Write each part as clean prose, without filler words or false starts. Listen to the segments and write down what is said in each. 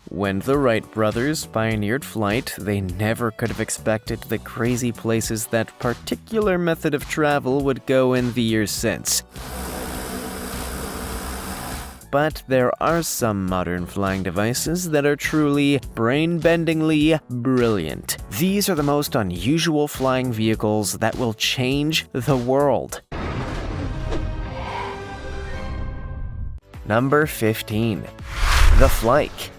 When the Wright brothers pioneered flight, they never could have expected the crazy places that particular method of travel would go in the years since. But there are some modern flying devices that are truly brain-bendingly brilliant. These are the most unusual flying vehicles that will change the world. Number 15. The Flyke.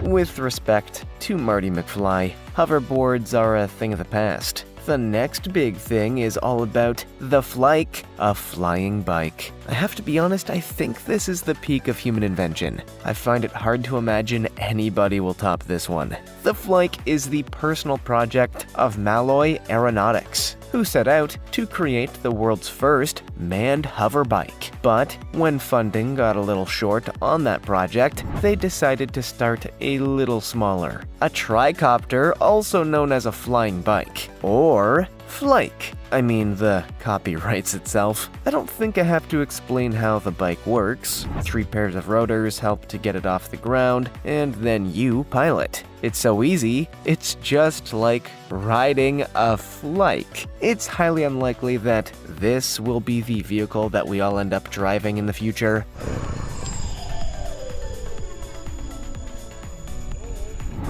With respect to Marty McFly, hoverboards are a thing of the past. The next big thing is all about the Flyke, a flying bike. I have to be honest, I think this is the peak of human invention. I find it hard to imagine anybody will top this one. The Flyke is the personal project of Malloy Aeronautics, who set out to create the world's first manned hover bike. But when funding got a little short on that project, they decided to start a little smaller. A tricopter, also known as a flying bike, or Flyke. I mean, the copy writes itself. I don't think I have to explain how the bike works. 3 pairs of rotors help to get it off the ground, and then you pilot. It's so easy, it's just like riding a Flyke. It's highly unlikely that this will be the vehicle that we all end up driving in the future.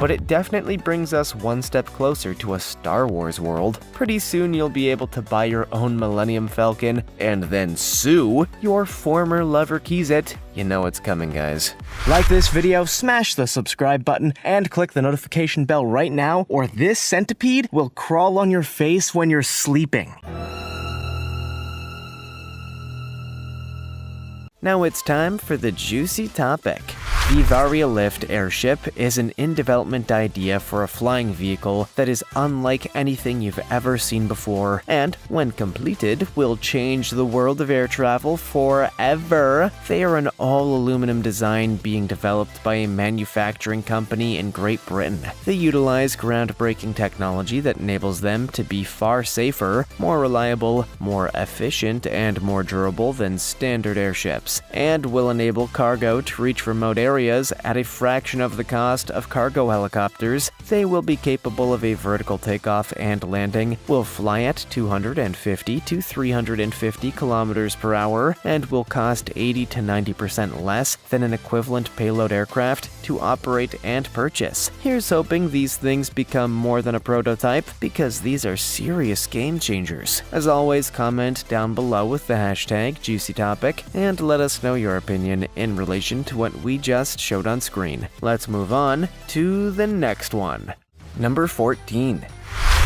But it definitely brings us one step closer to a Star Wars world. Pretty soon you'll be able to buy your own Millennium Falcon and then sue your former lover Keyset. You know it's coming, guys. Like this video, smash the subscribe button, and click the notification bell right now, or this centipede will crawl on your face when you're sleeping. Now it's time for the juicy topic. The Varia Lift airship is an in-development idea for a flying vehicle that is unlike anything you've ever seen before, and when completed, will change the world of air travel forever. They are an all-aluminum design being developed by a manufacturing company in Great Britain. They utilize groundbreaking technology that enables them to be far safer, more reliable, more efficient, and more durable than standard airships, and will enable cargo to reach remote areas at a fraction of the cost of cargo helicopters. They will be capable of a vertical takeoff and landing, will fly at 250 to 350 kilometers per hour, and will cost 80 to 90% less than an equivalent payload aircraft to operate and purchase. Here's hoping these things become more than a prototype, because these are serious game changers. As always, comment down below with the hashtag #JuicyTopic and let us know your opinion in relation to what we just showed on screen. Let's move on to the next one. Number 14.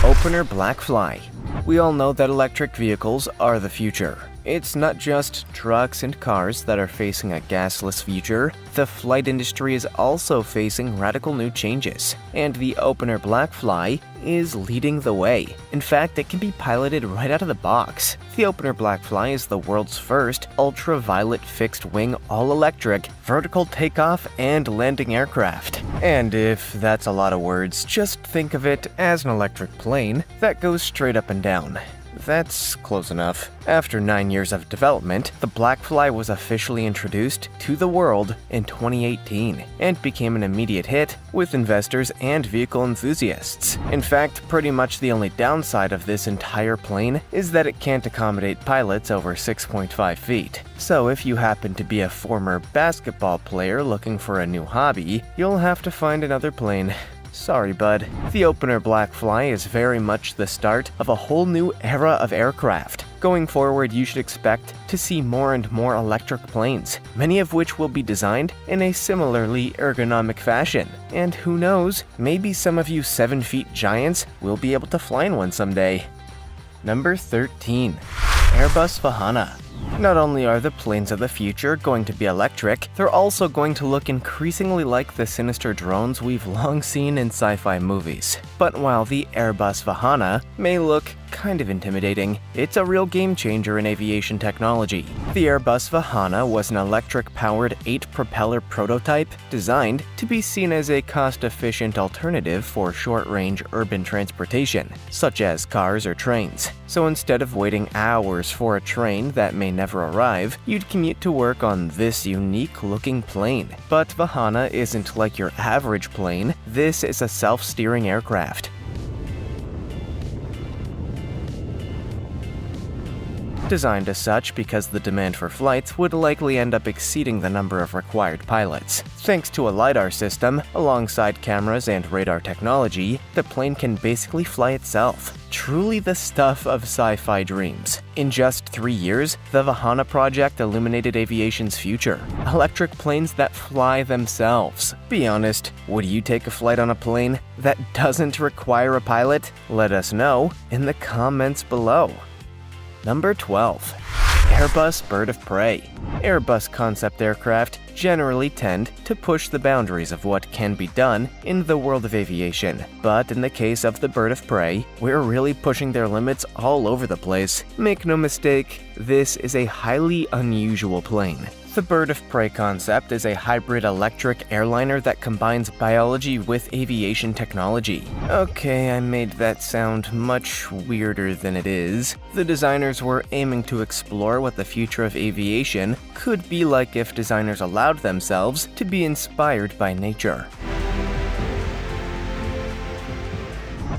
Opener Blackfly. We all know that electric vehicles are the future. It's not just trucks and cars that are facing a gasless future. The flight industry is also facing radical new changes, and the Opener Blackfly is leading the way. In fact, it can be piloted right out of the box. The Opener Blackfly is the world's first ultraviolet fixed-wing, all-electric, vertical takeoff and landing aircraft. And if that's a lot of words, just think of it as an electric plane that goes straight up and down. That's close enough. After 9 years of development, the Blackfly was officially introduced to the world in 2018 and became an immediate hit with investors and vehicle enthusiasts. In fact, pretty much the only downside of this entire plane is that it can't accommodate pilots over 6.5 feet. So if you happen to be a former basketball player looking for a new hobby, you'll have to find another plane. Sorry, bud. The Opener Blackfly is very much the start of a whole new era of aircraft. Going forward, you should expect to see more and more electric planes, many of which will be designed in a similarly ergonomic fashion. And who knows, maybe some of you 7-feet giants will be able to fly in one someday. Number 13. Airbus Vahana. Not only are the planes of the future going to be electric, they're also going to look increasingly like the sinister drones we've long seen in sci-fi movies. But while the Airbus Vahana may look kind of intimidating, it's a real game changer in aviation technology. The Airbus Vahana was an electric-powered 8-propeller prototype designed to be seen as a cost-efficient alternative for short-range urban transportation, such as cars or trains. So instead of waiting hours for a train that may never arrive, you'd commute to work on this unique-looking plane. But Vahana isn't like your average plane. This is a self-steering aircraft. Designed as such because the demand for flights would likely end up exceeding the number of required pilots. Thanks to a LiDAR system, alongside cameras and radar technology, the plane can basically fly itself. Truly the stuff of sci-fi dreams. In just 3 years, the Vahana project illuminated aviation's future. Electric planes that fly themselves. Be honest, would you take a flight on a plane that doesn't require a pilot? Let us know in the comments below. Number 12. Airbus Bird of Prey. Airbus concept aircraft generally tend to push the boundaries of what can be done in the world of aviation. But in the case of the Bird of Prey, we're really pushing their limits all over the place. Make no mistake, this is a highly unusual plane. The Bird of Prey concept is a hybrid electric airliner that combines biology with aviation technology. Okay, I made that sound much weirder than it is. The designers were aiming to explore what the future of aviation could be like if designers allowed themselves to be inspired by nature.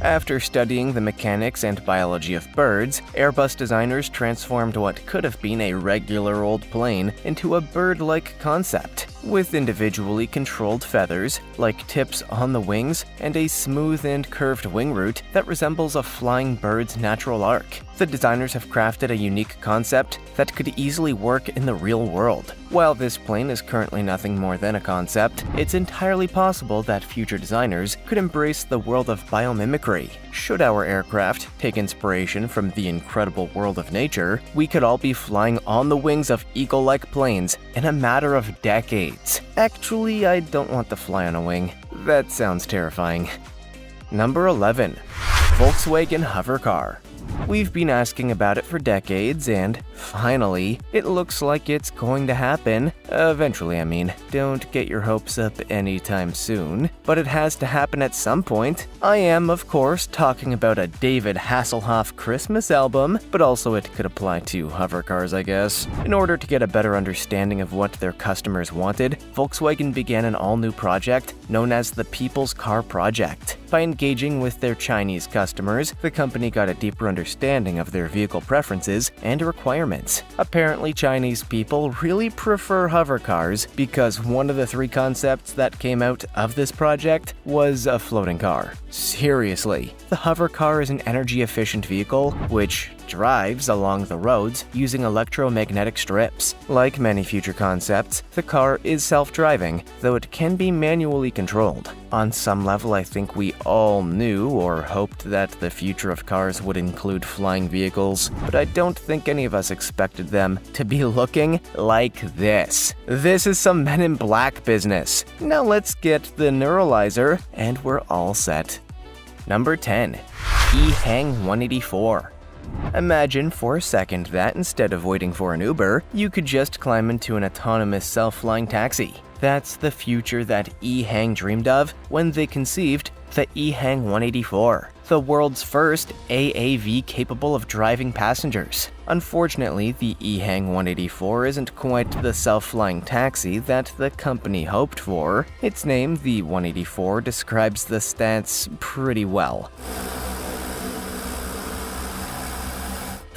After studying the mechanics and biology of birds, Airbus designers transformed what could have been a regular old plane into a bird-like concept, with individually controlled feathers, like tips on the wings, and a smooth and curved wing route that resembles a flying bird's natural arc. The designers have crafted a unique concept that could easily work in the real world. While this plane is currently nothing more than a concept, it's entirely possible that future designers could embrace the world of biomimicry. Should our aircraft take inspiration from the incredible world of nature, we could all be flying on the wings of eagle-like planes in a matter of decades. Actually, I don't want to fly on a wing. That sounds terrifying. Number 11. Volkswagen Hover Car. We've been asking about it for decades, and finally, it looks like it's going to happen. Eventually, I mean. Don't get your hopes up anytime soon, but it has to happen at some point. I am, of course, talking about a David Hasselhoff Christmas album, but also it could apply to hover cars, I guess. In order to get a better understanding of what their customers wanted, Volkswagen began an all-new project known as the People's Car Project. By engaging with their Chinese customers, the company got a deeper understanding of their vehicle preferences and requirements. Apparently, Chinese people really prefer hover cars because one of the 3 concepts that came out of this project was a floating car. Seriously, the hover car is an energy-efficient vehicle which drives along the roads using electromagnetic strips. Like many future concepts, the car is self-driving, though it can be manually controlled. On some level, I think we all knew or hoped that the future of cars would include flying vehicles, but I don't think any of us expected them to be looking like this. This is some Men in Black business. Now let's get the neuralizer, and we're all set. Number 10. EHang 184. Imagine for a second that instead of waiting for an Uber, you could just climb into an autonomous self-flying taxi. That's the future that EHang dreamed of when they conceived the EHang 184, the world's first AAV capable of driving passengers. Unfortunately, the EHang 184 isn't quite the self-flying taxi that the company hoped for. Its name, the 184, describes the stats pretty well.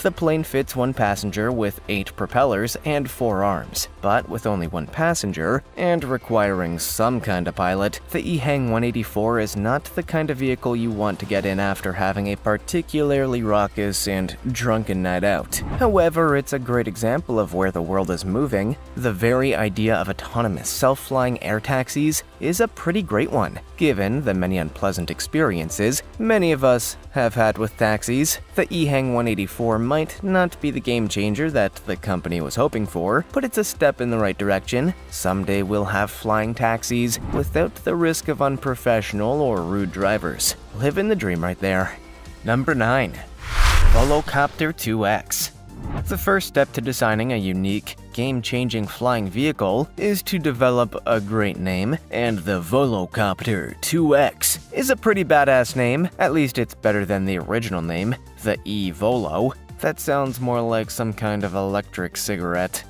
The plane fits 1 passenger with 8 propellers and 4 arms, but with only 1 passenger, and requiring some kind of pilot, the EHang 184 is not the kind of vehicle you want to get in after having a particularly raucous and drunken night out. However, it's a great example of where the world is moving. The very idea of autonomous self-flying air taxis is a pretty great one, given the many unpleasant experiences many of us have had with taxis. The eHang 184 might not be the game changer that the company was hoping for, but it's a step in the right direction. Someday we'll have flying taxis without the risk of unprofessional or rude drivers. Living the dream right there. Number 9. Volocopter 2X. The first step to designing a unique, game-changing flying vehicle is to develop a great name, and the Volocopter 2X is a pretty badass name. At least it's better than the original name, the E-Volo. That sounds more like some kind of electric cigarette.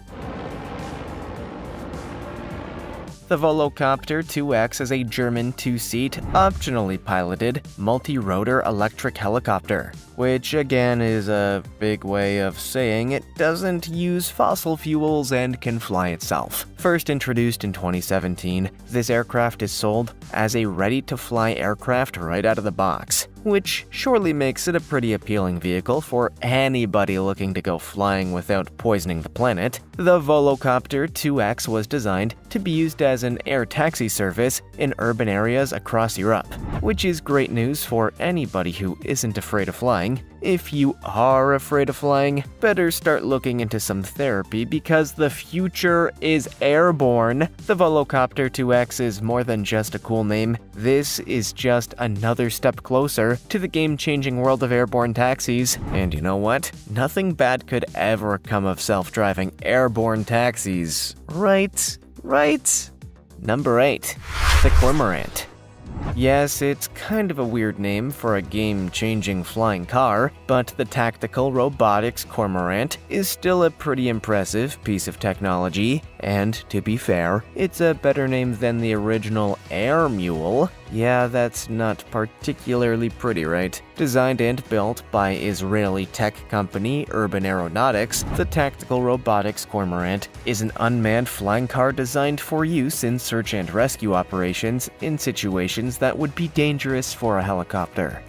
The Volocopter 2X is a German two-seat, optionally piloted, multi-rotor electric helicopter, which again is a big way of saying it doesn't use fossil fuels and can fly itself. First introduced in 2017, this aircraft is sold as a ready-to-fly aircraft right out of the box, which surely makes it a pretty appealing vehicle for anybody looking to go flying without poisoning the planet. The Volocopter 2X was designed to be used as an air taxi service in urban areas across Europe, which is great news for anybody who isn't afraid of flying. If you are afraid of flying, better start looking into some therapy because the future is airborne. The Volocopter 2X is more than just a cool name. This is just another step closer to the game-changing world of airborne taxis. And you know what? Nothing bad could ever come of self-driving airborne taxis. Right? Number 8. The Cormorant. Yes, it's kind of a weird name for a game-changing flying car, but the tactical robotics Cormorant is still a pretty impressive piece of technology, and to be fair, it's a better name than the original Air Mule. Yeah, that's not particularly pretty, right? Designed and built by Israeli tech company Urban Aeronautics, the tactical robotics Cormorant is an unmanned flying car designed for use in search and rescue operations in situations that would be dangerous for a helicopter.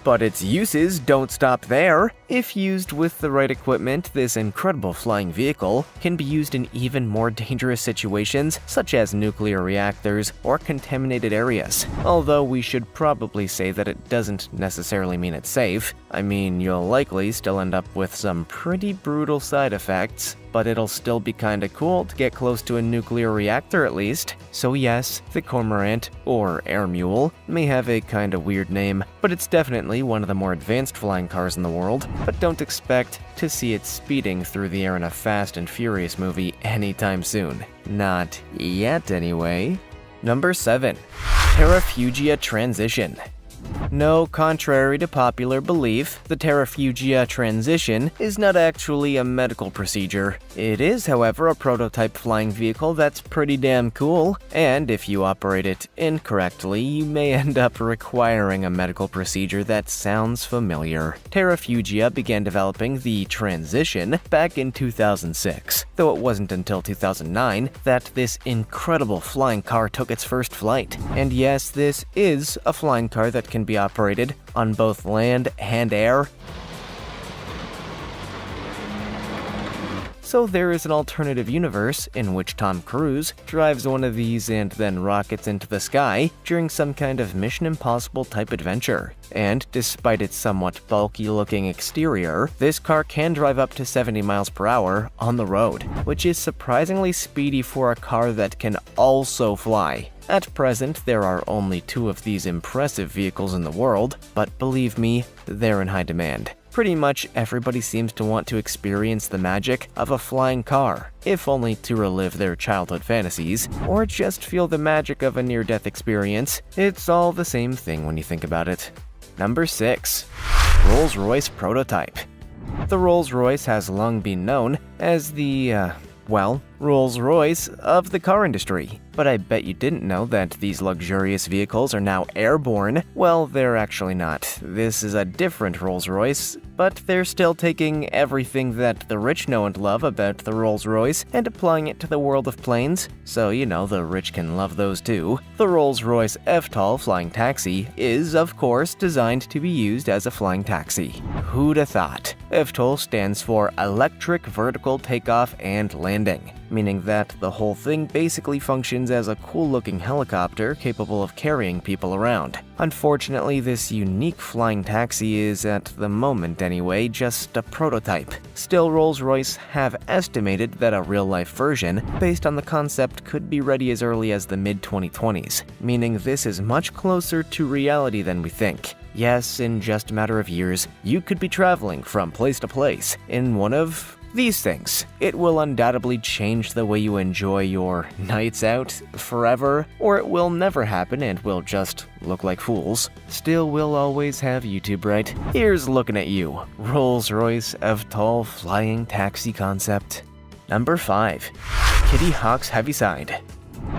But its uses don't stop there. If used with the right equipment, this incredible flying vehicle can be used in even more dangerous situations, such as nuclear reactors or contaminated areas. Although we should probably say that it doesn't necessarily mean it's safe. I mean, you'll likely still end up with some pretty brutal side effects, but it'll still be kinda cool to get close to a nuclear reactor at least. So yes, the Cormorant, or Air Mule, may have a kinda weird name, but it's definitely one of the more advanced flying cars in the world. But don't expect to see it speeding through the air in a Fast and Furious movie anytime soon. Not yet, anyway. Number 7. Terrafugia Transition. No, contrary to popular belief, the Terrafugia transition is not actually a medical procedure. It is, however, a prototype flying vehicle that's pretty damn cool, and if you operate it incorrectly, you may end up requiring a medical procedure that sounds familiar. Terrafugia began developing the transition back in 2006, though it wasn't until 2009 that this incredible flying car took its first flight. And yes, this is a flying car that can be operated on both land and air. So there is an alternative universe in which Tom Cruise drives one of these and then rockets into the sky during some kind of Mission Impossible type adventure. And despite its somewhat bulky-looking exterior, this car can drive up to 70 miles per hour on the road, which is surprisingly speedy for a car that can also fly. At present, there are only 2 of these impressive vehicles in the world, but believe me, they're in high demand. Pretty much everybody seems to want to experience the magic of a flying car, if only to relive their childhood fantasies, or just feel the magic of a near-death experience. It's all the same thing when you think about it. Number 6. Rolls-Royce Prototype. The Rolls-Royce has long been known as the, Rolls-Royce of the car industry. But I bet you didn't know that these luxurious vehicles are now airborne. Well, they're actually not. This is a different Rolls-Royce, but they're still taking everything that the rich know and love about the Rolls-Royce and applying it to the world of planes. So, the rich can love those too. The Rolls-Royce FTOL flying taxi is, of course, designed to be used as a flying taxi. Who'da thought? FTOL stands for Electric Vertical Takeoff and Landing. meaning that the whole thing basically functions as a cool-looking helicopter capable of carrying people around. Unfortunately, this unique flying taxi is, at the moment anyway, just a prototype. Still, Rolls-Royce have estimated that a real-life version, based on the concept, could be ready as early as the mid-2020s, meaning this is much closer to reality than we think. Yes, in just a matter of years, you could be traveling from place to place in one of these things. It will undoubtedly change the way you enjoy your nights out forever, or it will never happen and we'll just look like fools. Still, we'll always have YouTube, right? Here's looking at you, Rolls-Royce eVTOL flying taxi concept. Number 5. Kitty Hawk's Heaviside.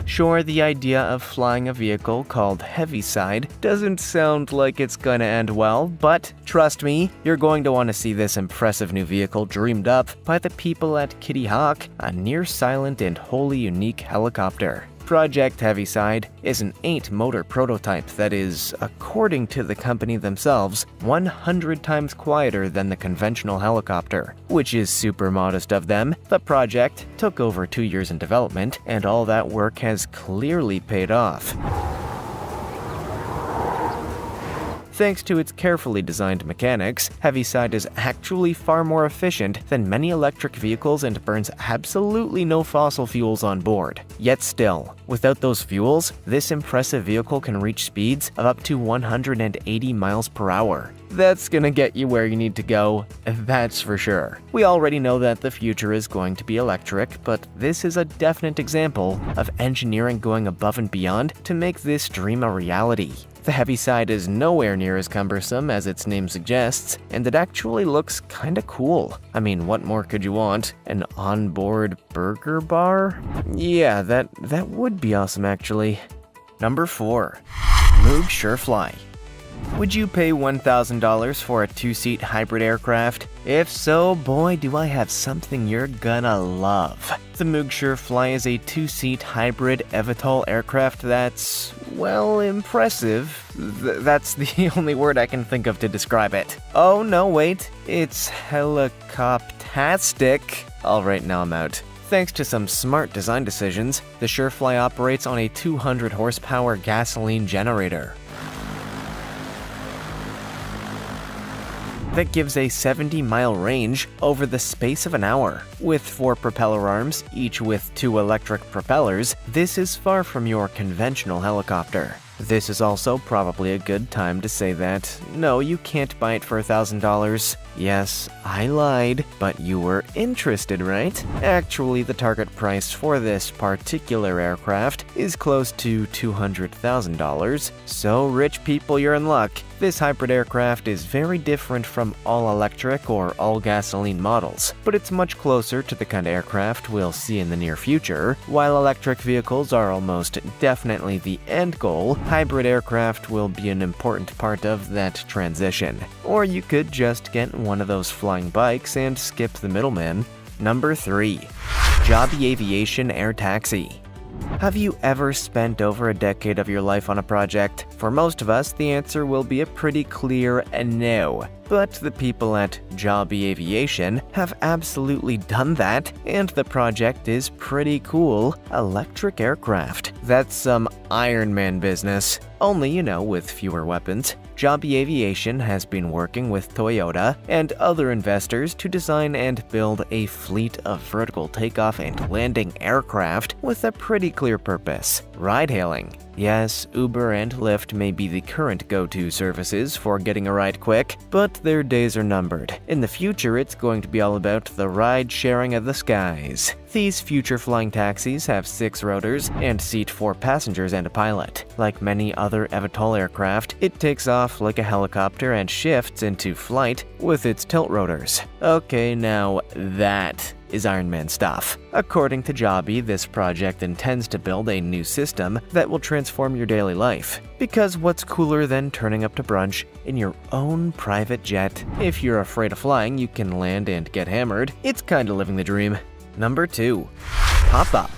Sure, the idea of flying a vehicle called Heaviside doesn't sound like it's gonna end well, but trust me, you're going to want to see this impressive new vehicle dreamed up by the people at Kitty Hawk, a near-silent and wholly unique helicopter. Project Heaviside is an 8-motor prototype that is, according to the company themselves, 100 times quieter than the conventional helicopter. Which is super modest of them. The project took over 2 years in development, and all that work has clearly paid off. Thanks to its carefully designed mechanics, Heaviside is actually far more efficient than many electric vehicles and burns absolutely no fossil fuels on board. Yet still, without those fuels, this impressive vehicle can reach speeds of up to 180 miles per hour. That's gonna get you where you need to go, that's for sure. We already know that the future is going to be electric, but this is a definite example of engineering going above and beyond to make this dream a reality. The Heaviside is nowhere near as cumbersome as its name suggests, and it actually looks kinda cool. I mean, what more could you want? An onboard burger bar? Yeah, that would be awesome actually. Number 4. Moog Surefly. Would you pay $1,000 for a 2-seat hybrid aircraft? If so, boy, do I have something you're gonna love. The Moog Surefly is a 2-seat hybrid eVTOL aircraft that's, well, impressive. That's the only word I can think of to describe it. Oh, no, wait. It's helicoptastic. Alright, now I'm out. Thanks to some smart design decisions, the Surefly operates on a 200 horsepower gasoline generator that gives a 70-mile range over the space of an hour. With 4 propeller arms, each with 2 electric propellers, this is far from your conventional helicopter. This is also probably a good time to say that, no, you can't buy it for $1,000. Yes, I lied, but you were interested, right? Actually, the target price for this particular aircraft is close to $200,000, so rich people, you're in luck. This hybrid aircraft is very different from all-electric or all-gasoline models, but it's much closer to the kind of aircraft we'll see in the near future. While electric vehicles are almost definitely the end goal, hybrid aircraft will be an important part of that transition. Or you could just get one of those flying bikes and skip the middleman. Number 3. Joby Aviation Air Taxi. Have you ever spent over a decade of your life on a project? For most of us, the answer will be a pretty clear no. But the people at Joby Aviation have absolutely done that, and the project is pretty cool. Electric aircraft. That's some Iron Man business. Only, with fewer weapons. Joby Aviation has been working with Toyota and other investors to design and build a fleet of vertical takeoff and landing aircraft with a pretty clear purpose: ride-hailing. Yes, Uber and Lyft may be the current go-to services for getting a ride quick, but their days are numbered. In the future, it's going to be all about the ride-sharing of the skies. These future flying taxis have 6 rotors and seat 4 passengers and a pilot. Like many other eVTOL aircraft, it takes off like a helicopter and shifts into flight with its tilt rotors. Okay, now that is Iron Man stuff. According to Joby, this project intends to build a new system that will transform your daily life. Because what's cooler than turning up to brunch in your own private jet? If you're afraid of flying, you can land and get hammered. It's kinda living the dream. Number 2. Pop-up.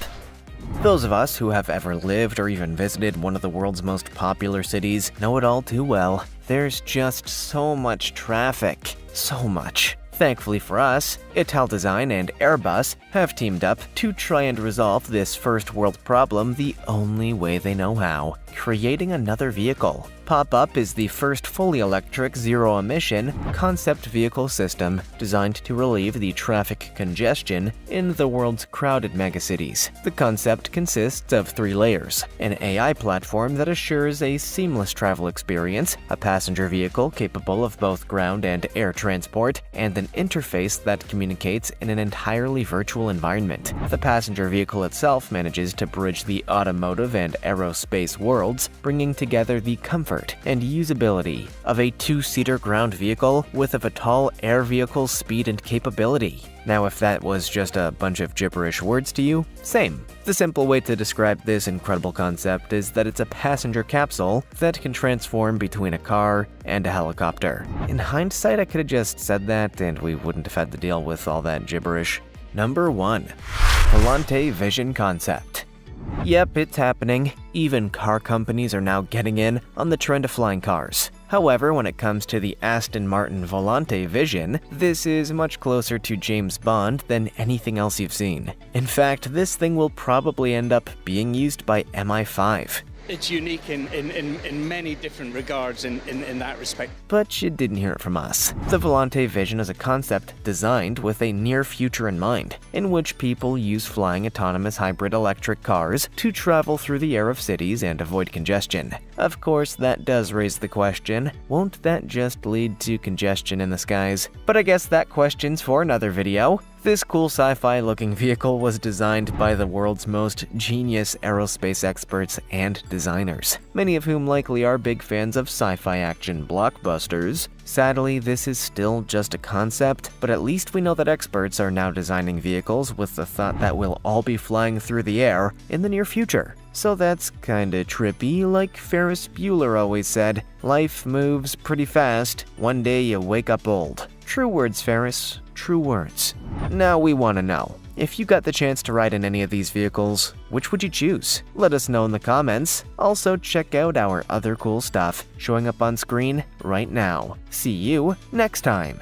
Those of us who have ever lived or even visited one of the world's most popular cities know it all too well. There's just so much traffic. So much. Thankfully for us, Italdesign and Airbus have teamed up to try and resolve this first-world problem the only way they know how: creating another vehicle. Pop-Up is the first fully electric, zero-emission concept vehicle system designed to relieve the traffic congestion in the world's crowded megacities. The concept consists of 3 layers: an AI platform that assures a seamless travel experience, a passenger vehicle capable of both ground and air transport, and an interface that communicates in an entirely virtual environment. The passenger vehicle itself manages to bridge the automotive and aerospace worlds, bringing together the comfort and usability of a 2-seater ground vehicle with a VTOL air vehicle's speed and capability. Now, if that was just a bunch of gibberish words to you, same. The simple way to describe this incredible concept is that it's a passenger capsule that can transform between a car and a helicopter. In hindsight, I could have just said that and we wouldn't have had to deal with all that gibberish. Number 1. Volante Vision Concept. Yep, it's happening. Even car companies are now getting in on the trend of flying cars. However, when it comes to the Aston Martin Volante Vision, this is much closer to James Bond than anything else you've seen. In fact, this thing will probably end up being used by MI5. It's unique in many different regards in that respect. But you didn't hear it from us. The Volante Vision is a concept designed with a near future in mind, in which people use flying autonomous hybrid electric cars to travel through the air of cities and avoid congestion. Of course, that does raise the question, won't that just lead to congestion in the skies? But I guess that question's for another video. This cool sci-fi looking vehicle was designed by the world's most genius aerospace experts and designers, many of whom likely are big fans of sci-fi action blockbusters. Sadly, this is still just a concept, but at least we know that experts are now designing vehicles with the thought that we'll all be flying through the air in the near future. So that's kinda trippy, like Ferris Bueller always said, life moves pretty fast, one day you wake up old. True words, Ferris. True words. Now we want to know, if you got the chance to ride in any of these vehicles, which would you choose? Let us know in the comments. Also, check out our other cool stuff showing up on screen right now. See you next time.